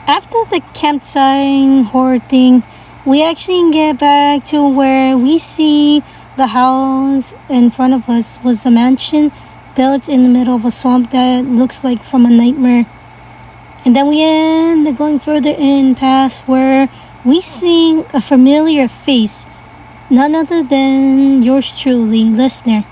After the campsite horror thing, we actually get back to where we see the house in front of us was a mansion built in the middle of a swamp that looks like from a nightmare. And then we end up going further in past where we see a familiar face, none other than yours truly, listener.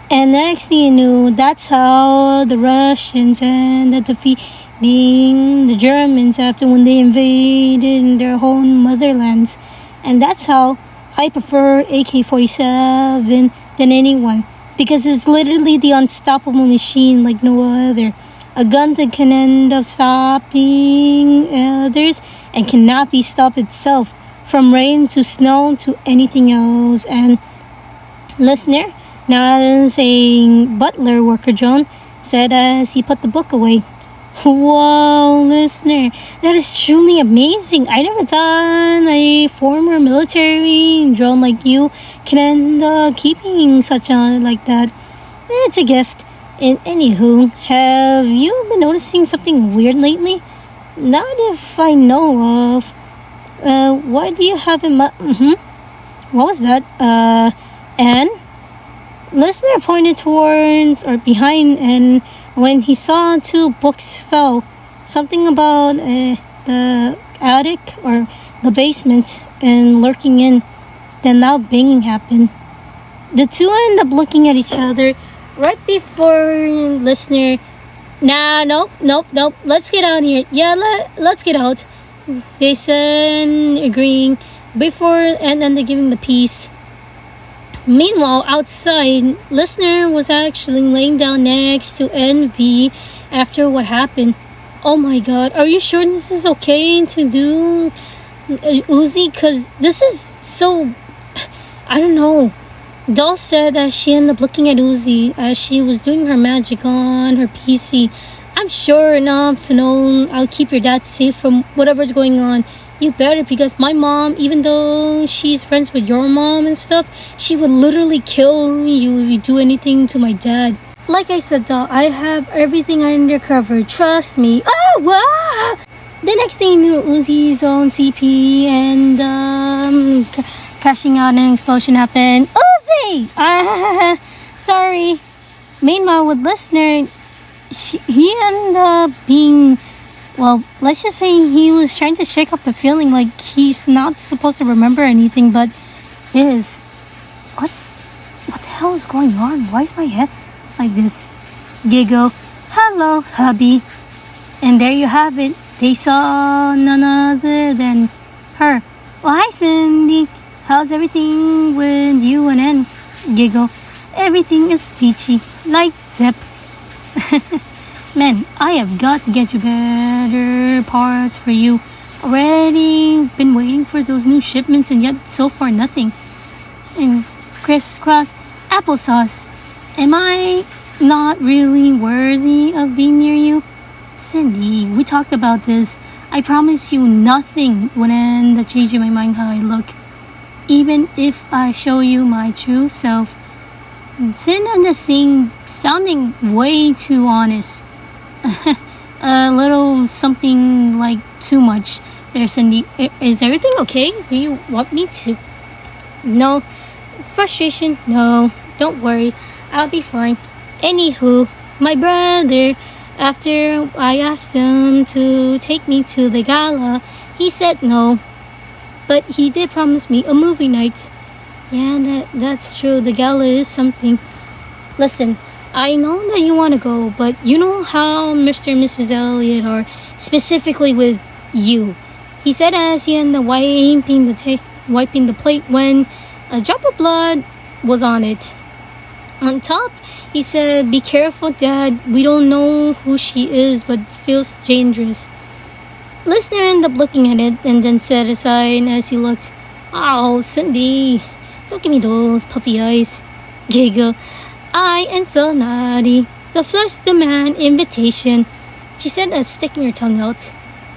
And next thing you knew, that's how the Russians ended up defeating the Germans after when they invaded their own motherlands. And that's how I prefer AK-47 than anyone, because it's literally the unstoppable machine like no other. A gun that can end up stopping others and cannot be stopped itself, from rain to snow to anything else. And listener, now as a butler worker, John said as he put the book away, "Whoa, listener, that is truly amazing. I never thought a former military drone like you can end up keeping such a like that. It's a gift. And anywho, have you been noticing something weird lately? Not if I know of. What do you have in What was that? And listener pointed towards or behind, and when he saw two books fell, something about the attic or the basement and lurking in. Then loud banging happened. The two end up looking at each other right before listener. Nah, nope. Let's get out of here. Yeah, let's get out. They said, agreeing before and then they're giving the peace. Meanwhile, outside, listener was actually laying down next to Envy after what happened. Oh my god, are you sure this is okay to do, Uzi? Because this is so... I don't know. Doll said that she ended up looking at Uzi as she was doing her magic on her PC. I'm sure enough to know I'll keep your dad safe from whatever's going on. You better, because my mom, even though she's friends with your mom and stuff, she would literally kill you if you do anything to my dad. Like I said, doll, I have everything under cover. Trust me. Oh, wow! The next thing you knew, Uzi's own CP and crashing out and an explosion happened. Uzi! Sorry. Meanwhile, with listener, he ended up being... Well, let's just say he was trying to shake up the feeling like he's not supposed to remember anything, but is. What the hell is going on? Why is my head like this? Giggle. Hello, hubby. And there you have it. They saw none other than her. Well, hi, Cindy. How's everything with you and Ann? Giggle. Everything is peachy, like Zip. Man, I have got to get you better parts for you. Already been waiting for those new shipments and yet so far nothing. And crisscross applesauce. Am I not really worthy of being near you? Cindy, we talked about this. I promise you nothing would end up changing my mind how I look. Even if I show you my true self. Sin and the sing sounding way too honest. A little something like too much there, Cindy. Is everything okay? Do you want me to? No. Frustration? No. Don't worry. I'll be fine. Anywho, my brother, after I asked him to take me to the gala, he said no. But he did promise me a movie night. Yeah, that's true. The gala is something. Listen, I know that you want to go, but you know how Mr. and Mrs. Elliot are, specifically with you. He said as he ended up wiping the plate when a drop of blood was on it. On top, he said, "Be careful, Dad. We don't know who she is, but it feels dangerous." Listener ended up looking at it and then set aside as he looked. "Oh, Cindy, don't give me those puppy eyes." Giggle. "I am so naughty. The flesh demand invitation," she said as sticking her tongue out.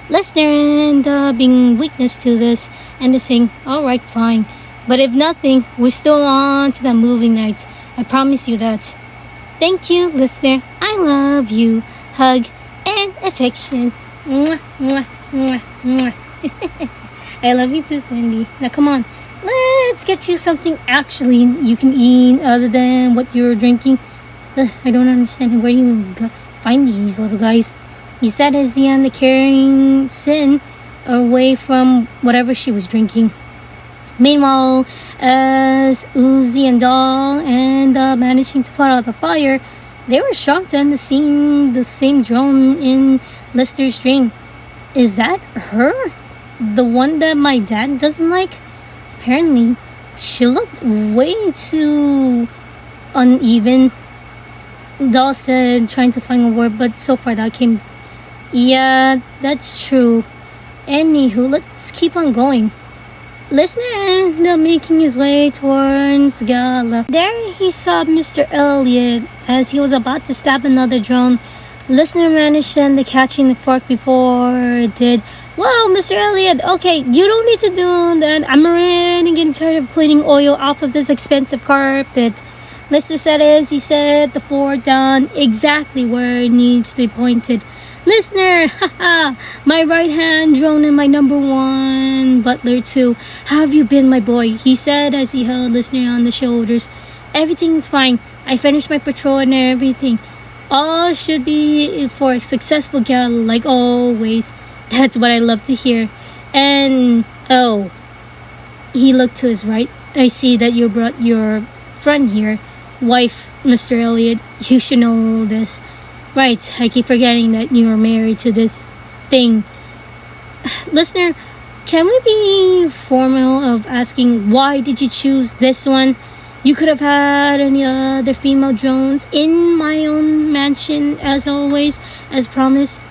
Listener ended up being witness to this and saying, "Alright, fine. But if nothing, we're still on to that movie night. I promise you that." Thank you, listener. I love you. Hug and affection. Mwah, mwah. Mwah, mwah. I love you too, Cindy. Now come on, let's get you something actually you can eat other than what you're drinking. I don't understand where you find these little guys. He said as he ended carrying Sin away from whatever she was drinking. Meanwhile, as Uzi and Doll and managing to put out the fire, they were shocked and seeing the same drone in Lister's dream. Is that her? The one that my dad doesn't like? Apparently, she looked way too uneven. Doll said, trying to find a word, but so far that came. Yeah, that's true. Anywho, let's keep on going. Listener ended up making his way towards the gala. There he saw Mr. Elliot as he was about to stab another drone. Listener managed to end the catching the fork before it did. Whoa, Mr. Elliot, okay, you don't need to do that. I'm already getting tired of cleaning oil off of this expensive carpet. Lister said as he set the fork down exactly where it needs to be pointed. Listener, haha, my right hand drone and my number one butler too. How have you been, my boy? He said as he held Listener on the shoulders. Everything's fine. I finished my patrol and everything. All should be for a successful gala like always. That's what I love to hear. And, oh, he looked to his right. I see that you brought your friend here. Wife, Mr. Elliot. You should know this. Right, I keep forgetting that you are married to this thing. Listener, can we be formal of asking why did you choose this one? You could have had any other female drones in my own mansion as always, as promised.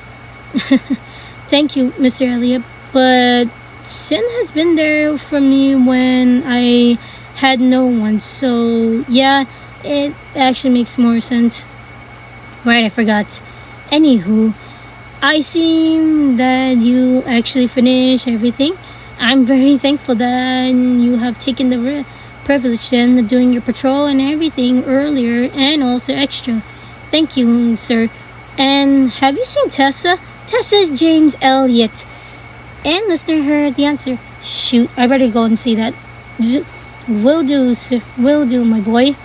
Thank you, Mr. Elliot, but Sin has been there for me when I had no one, so yeah, it actually makes more sense. Right, I forgot. Anywho, I see that you actually finished everything. I'm very thankful that you have taken the privilege then of doing your patrol and everything earlier and also extra. Thank you, sir. And have you seen Tessa? Tessa's James Elliot. And listener heard the answer. Shoot, I better go and see that. Will do, sir. Will do, my boy.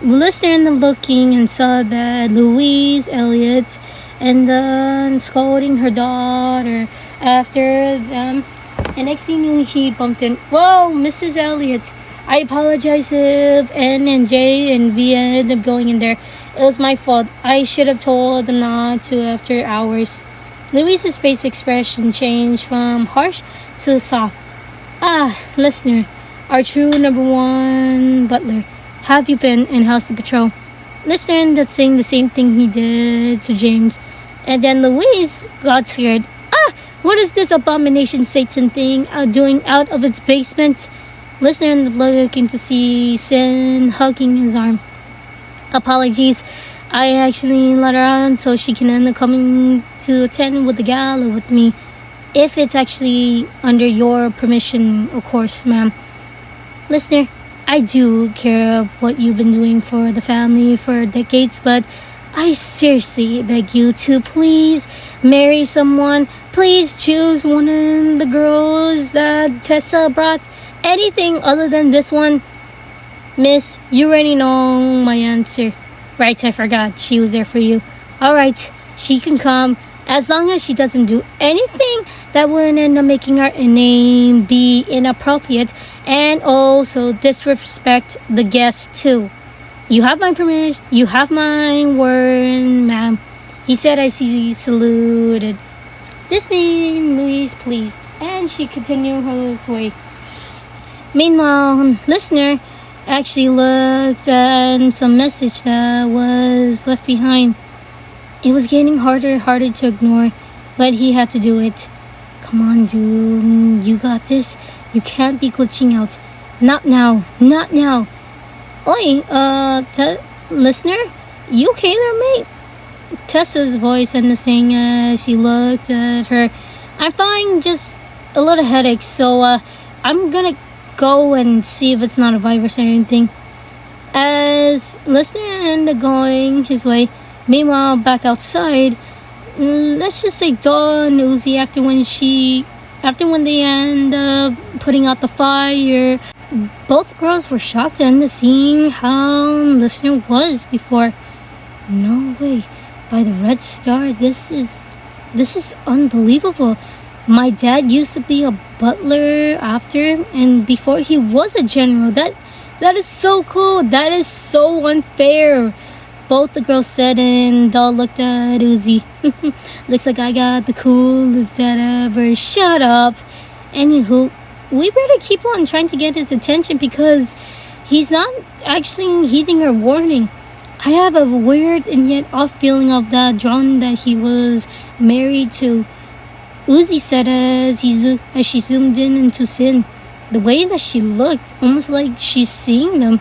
Listener ended up looking and saw that Louise Elliot and then scolding her daughter after them. And next thing he bumped in. Whoa, Mrs. Elliot. I apologize if N and J and V ended up going in there. It was my fault. I should have told them not to after hours. Louise's face expression changed from harsh to soft. Ah, listener, our true number one butler. Have you been and how's the patrol? Lister ended up saying the same thing he did to James. And then Louise got scared. Ah! What is this abomination Satan thing doing out of its basement? Lister ended up looking to see Sin hugging his arm. Apologies. I actually let her on so she can end up coming to attend with the gala with me. If it's actually under your permission, of course, ma'am. Listener, I do care of what you've been doing for the family for decades, but I seriously beg you to please marry someone. Please choose one of the girls that Tessa brought. Anything other than this one. Miss, you already know my answer. Right, I forgot. She was there for you. Alright, she can come. As long as she doesn't do anything that would end up making her name be inappropriate and also disrespect the guests too. You have my permission. You have my word, ma'am. He said as he saluted. This made Louise pleased, and she continued her way. Meanwhile, listener actually looked at some message that was left behind. It was getting harder and harder to ignore, but he had to do it. Come on, dude. You got this. You can't be glitching out. Not now. Not now. Oi, listener? You okay there, mate? Tessa's voice ended saying as he looked at her. I'm fine, just a little headache, so I'm gonna go and see if it's not a virus or anything. As listener ended going his way, meanwhile, back outside, let's just say Dawn Uzi after when they end up putting out the fire, both girls were shocked and seeing how Listener was before. No way. By the Red Star, this is unbelievable. My dad used to be a butler after and before he was a general. That is so cool. That is so unfair. Both the girls said, and Doll looked at Uzi. Looks like I got the coolest dad ever. Shut up. Anywho, we better keep on trying to get his attention because he's not actually heeding our warning. I have a weird and yet off feeling of that drone that he was married to. Uzi said as she zoomed in into Sin. The way that she looked, almost like she's seeing them.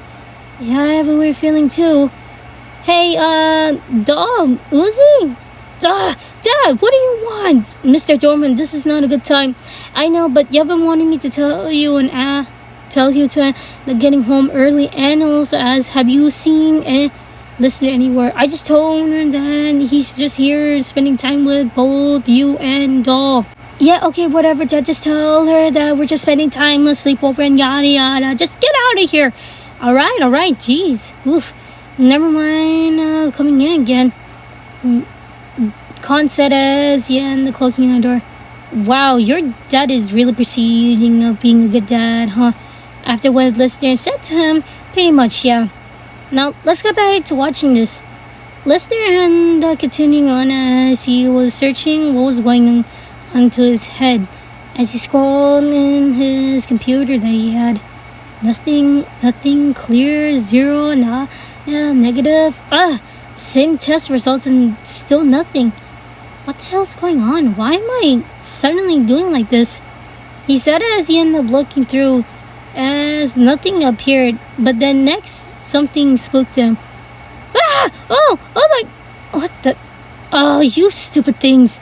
Yeah, I have a weird feeling too. Hey, Dog, Uzi? Dad, what do you want? Mr. Dorman, this is not a good time. I know, but you've been wanting me to tell you to getting home early, and also have you seen a Listener anywhere? I just told her that he's just here spending time with both you and Doll. Yeah, okay, whatever, Dad. Just tell her that we're just spending time with sleepover and yada yada. Just get out of here. Alright, jeez. Oof. Never mind coming in again. Khan said as the closing the door. Wow, your dad is really proceeding of being a good dad, huh? After what Listener said to him, pretty much, yeah. Now, let's get back to watching this. Listener and continuing on as he was searching what was going on to his head. As he scrolled in his computer that he had. Nothing clear, zero, negative. Same test results and still nothing. What the hell's going on? Why am I suddenly doing like this? He said as he ended up looking through as nothing appeared, but then next something spooked him. Oh my, what the, oh, you stupid things.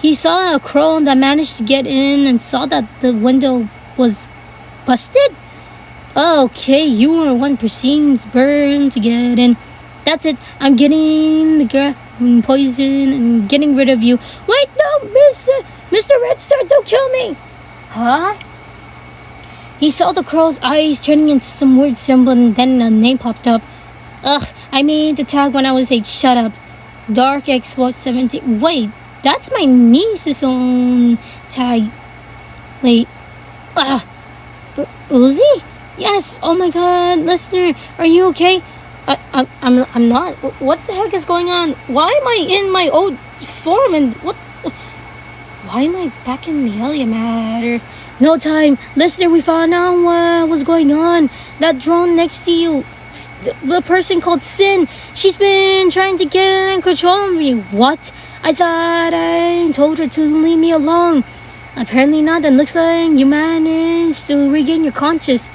He saw a crow that managed to get in and saw that the window was busted. Okay, you were one proceedings burn to get in. That's it. I'm getting the girl poison and getting rid of you. Wait, no, Mr. Red Star, don't kill me. Huh? He saw the crow's eyes turning into some weird symbol and then a name popped up. Ugh, I made the tag when I was 8. Shut up. Dark X 17. Wait, that's my niece's own tag. Wait. Uzi? Yes. Oh my God, Listener, are you okay? I'm not. What the heck is going on? Why am I in my old form and what? Why am I back in the alien matter? No time. Listener, we found out what was going on. That drone next to you, the person called Sin, she's been trying to get control of me. What? I thought I told her to leave me alone. Apparently not. It looks like you managed to regain your conscience.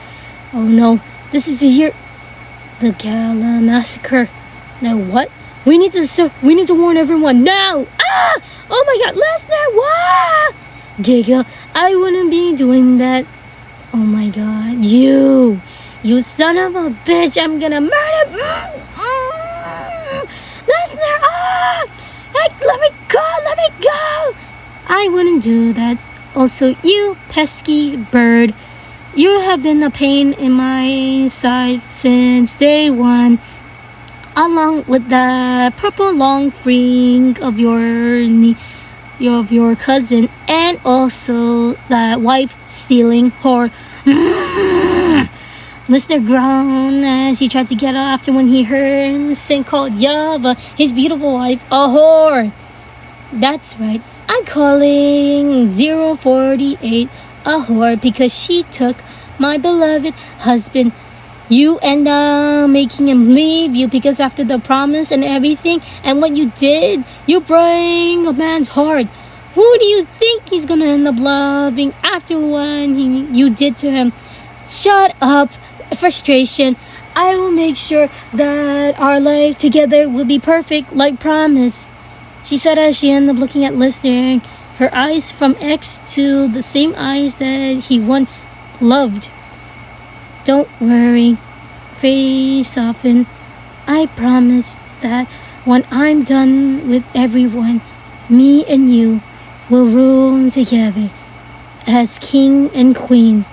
Oh no, this is the year... The Gala Massacre. Now what? We need to warn everyone now. Oh my God, Listener, what? Giga, I wouldn't be doing that. Oh my God, you son of a bitch, I'm gonna murder. Listener, hey, let me go. I wouldn't do that. Also, you pesky bird. You have been a pain in my side since day one, along with the purple long ring of your cousin, and also that wife-stealing whore. Listener groaned as he tried to get up after when he heard Sin called Yeva, his beautiful wife, a whore. That's right, I'm calling 048 a whore because she took my beloved husband. You end up making him leave you because after the promise and everything and what you did, you break a man's heart. Who do you think he's gonna end up loving after what you did to him? Shut up, frustration. I will make sure that our life together will be perfect like promise. She said as she ended up looking at Listener, her eyes from X to the same eyes that he once loved. Don't worry, face soften. I promise that when I'm done with everyone, me and you will rule together as king and queen.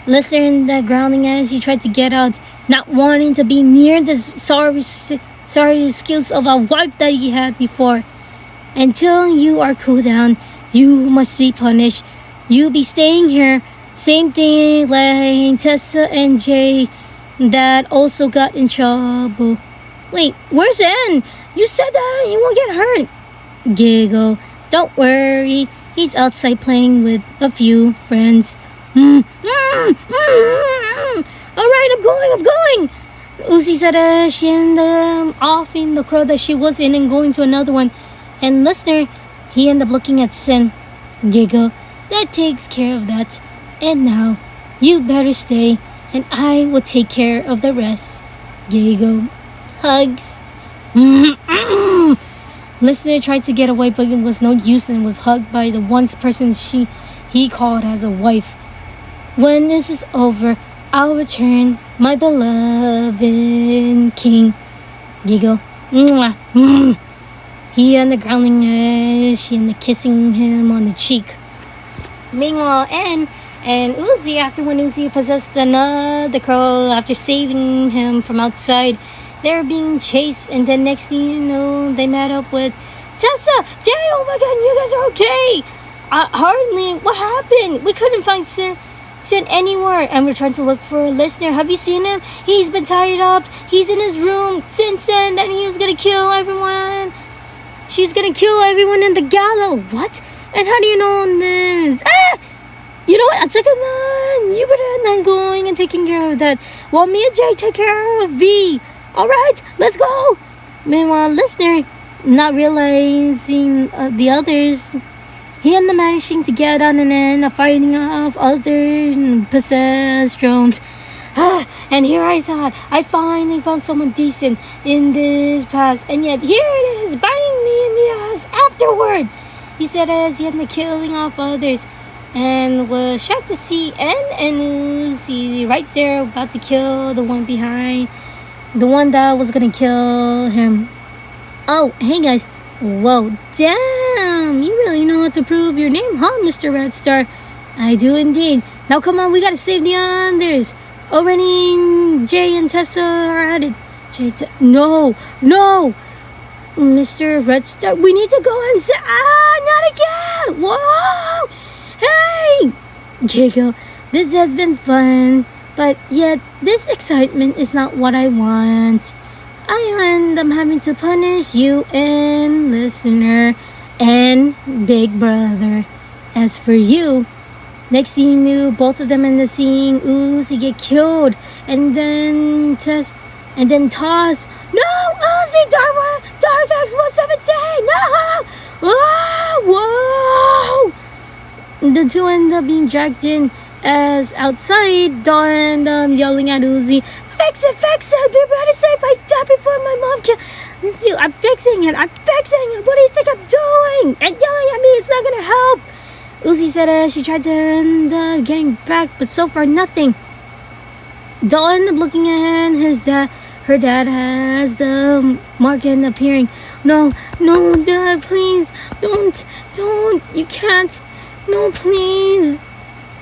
Listener in the growling as he tried to get out, not wanting to be near the sorry skills of a wife that he had before. Until you are cooled down, you must be punished. You be staying here. Same thing like Tessa and Jay that also got in trouble. Wait, where's Ann? You said that he won't get hurt. Giggle. Don't worry. He's outside playing with a few friends. Alright, I'm going. Uzi said as she ended up off in the crowd that she was in and going to another one. And listener, he ended up looking at Sin. Giggle. That takes care of that. And now, you better stay, and I will take care of the rest. Giggle. Hugs. Listener tried to get away, but it was no use and was hugged by the one person he called as a wife. When this is over, I'll return, my beloved king. Giggle. He and the growling she and the kissing him on the cheek. Meanwhile, Anne and Uzi, after when Uzi possessed another crow after saving him from outside, they're being chased, and then next thing you know, they met up with Tessa, Jay. Oh my God, you guys are okay? Hardly. What happened? We couldn't find Sin anywhere, and we're trying to look for a listener. Have you seen him? He's been tied up. He's in his room since then, and he was gonna kill everyone. She's gonna kill everyone in the gala. What? And how do you know this? You know what? Second one. You better not going and taking care of that. While me and Jay take care of V. Alright, let's go. Meanwhile, listener, not realizing the others, he ended up managing to get on and end up fighting off other possessed drones. And here I thought I finally found someone decent in this past, and yet here it is biting me in the ass afterward. He said as he ended up killing off others, and was shocked to see N and Uzi right there about to kill the one behind, the one that was gonna kill him. Oh, hey guys. Whoa, damn, you really know how to prove your name, huh, Mr. Red Star? I do indeed. Now come on, we gotta save the others. Already Jay and Tessa are at it. No, Mr. Red Star, we need to go and say, not again. Whoa, hey. Giggle. This has been fun, but yet this excitement is not what I want. I end up having to punish you and listener and Big Brother. As for you, next thing you knew, both of them ended up seeing Uzi get killed, and then Toss. No, Uzi, Dark X 117. No, whoa. The two end up being dragged in. As outside, Dawn yelling at Uzi, Fix it, be ready to save my dad before my mom can. I'm fixing it, what do you think I'm doing? And yelling at me, it's not gonna help. Uzi said as she tried to end up getting back, but so far nothing. Dawn ended up looking at her dad has the mark end up hearing, No, Dad, please, don't, you can't, no, please.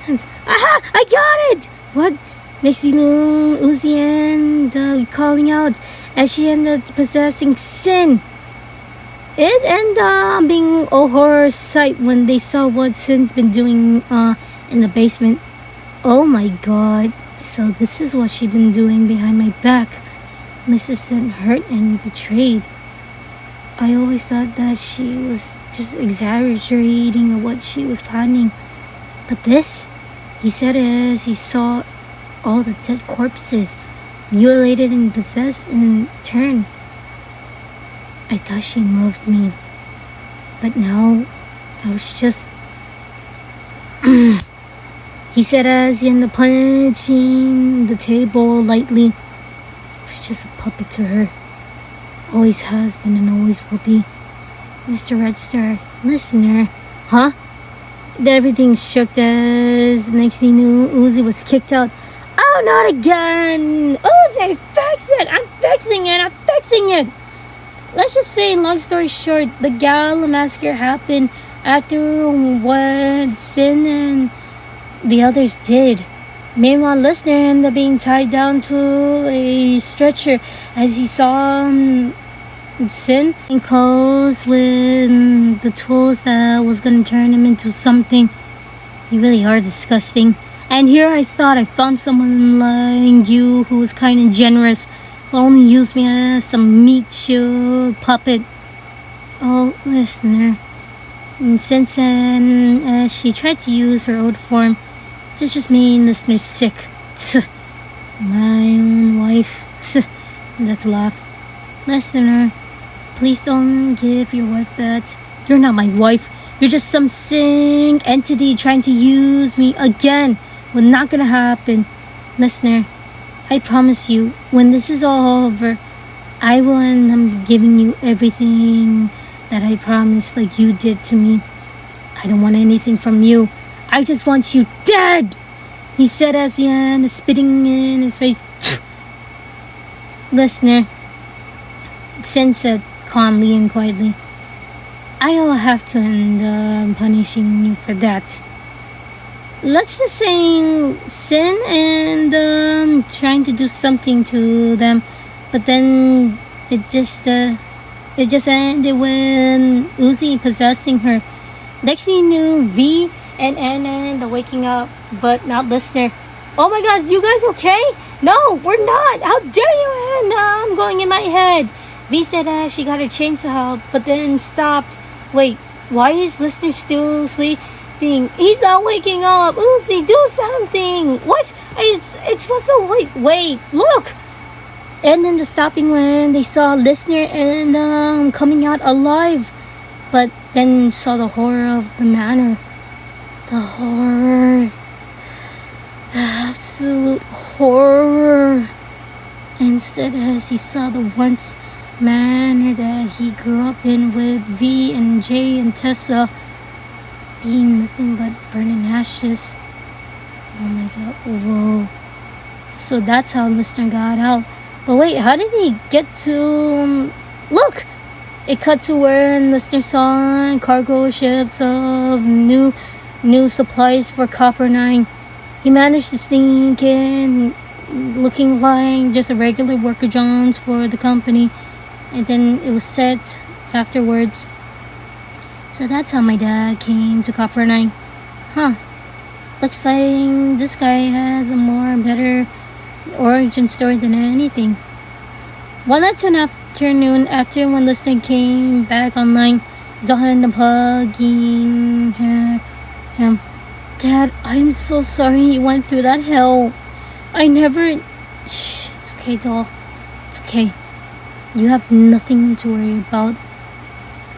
Aha! I got it! What? Next thing you know, Uzi ended calling out as she ended up possessing Sin. It ended up being a horror sight when they saw what Sin's been doing in the basement. Oh my God. So this is what she's been doing behind my back. Mrs. Sin hurt and betrayed. I always thought that she was just exaggerating what she was planning. But this, he said as he saw all the dead corpses, mutilated and possessed in turn. I thought she loved me, but now I was just... He said as he ended up punching the table lightly. I was just a puppet to her. Always has been and always will be. Mr. Red Star, listener, huh? Everything shook as next thing you knew, Uzi was kicked out. Oh, not again! Uzi, fix it. I'm fixing it. I'm fixing it. Let's just say, long story short, the gala massacre happened after what Sin and the others did. Meanwhile, listener ended up being tied down to a stretcher as he saw Sin in clothes with the tools that was going to turn him into something. You really are disgusting. And here I thought I found someone like you who was kind of generous, who only used me as some meat shield puppet. Oh, listener. And since then, she tried to use her old form, this just made listener sick. My own wife. That's a laugh. Listener, please don't give your wife that. You're not my wife. You're just some sick entity trying to use me again. Well, not gonna happen. Listener, I promise you, when this is all over, I will end up giving you everything that I promised, like you did to me. I don't want anything from you. I just want you dead, he said as he ended spitting in his face. Listener, Sin said calmly and quietly, I'll have to end up punishing you for that. Let's just say Sin and trying to do something to them, but then it just ended when Uzi possessing her. Next thing you knew, V and Anna ended up waking up, but not listener. Oh my god, you guys okay? No, we're not. How dare you, Anna? I'm going in my head. V said she got her chainsaw, but then stopped. Wait, why is listener still sleeping? He's not waking up. Uzi, do something. What? It's supposed to wait, look. And then the stopping when they saw listener and coming out alive, but then saw the horror of the manor. The horror. The absolute horror. And said as he saw the once manor that he grew up in with V and J and Tessa being nothing but burning ashes. Oh my god, whoa. So that's how listener got out. But wait, how did he get to... Look! It cut to where listener saw cargo ships of new supplies for Copper 9. He managed to sneak in looking like just a regular worker Jones for the company. And then it was set afterwards. So that's how my dad came to Copper 9. Huh. Looks like this guy has a better origin story than anything. One afternoon after when listener came back online, Dawn ended up hugging him. Dad, I'm so sorry you went through that hell. I never... Shh, it's okay, doll. It's okay. You have nothing to worry about.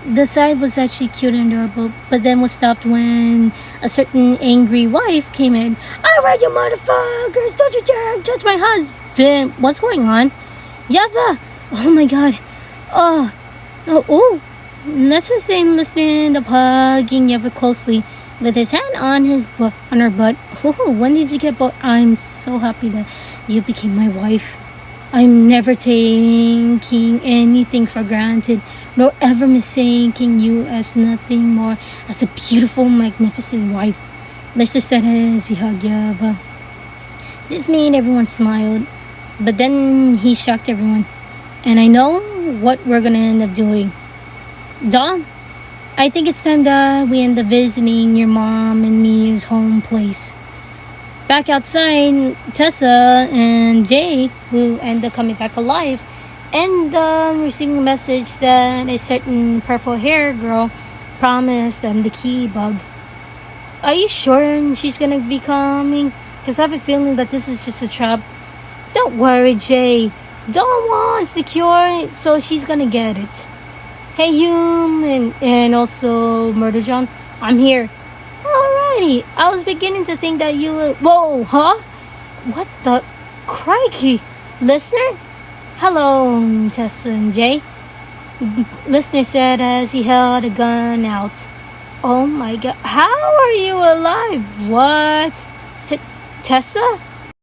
The side was actually cute and adorable, but then was stopped when a certain angry wife came in. Alright, you motherfuckers! Don't you dare touch my husband! What's going on? Yeva! Oh my god. Oh. Let's just say listening to hugging Yeva closely with his hand on her butt. Oh, when did you get butt? I'm so happy that you became my wife. I'm never taking anything for granted, nor ever mistaking you as nothing more as a beautiful, magnificent wife. Lester said as he hugged Yeva. This made everyone smile, but then he shocked everyone. And I know what we're gonna end up doing. Dom, I think it's time that we end up visiting your mom and me's home place. Back outside, Tessa and Jay, who end up coming back alive, and receiving a message that a certain purple hair girl promised them the key bug. Are you sure she's gonna be coming? Because I have a feeling that this is just a trap. Don't worry, Jay. Dawn wants the cure, so she's gonna get it. Hey, Hume, and also Murder John, I'm here. Alrighty, I was beginning to think that you were... Whoa, huh? What the... Crikey. Listener? Hello, Tessa and Jay. Listener said as he held a gun out. Oh my god, how are you alive? What? Tessa?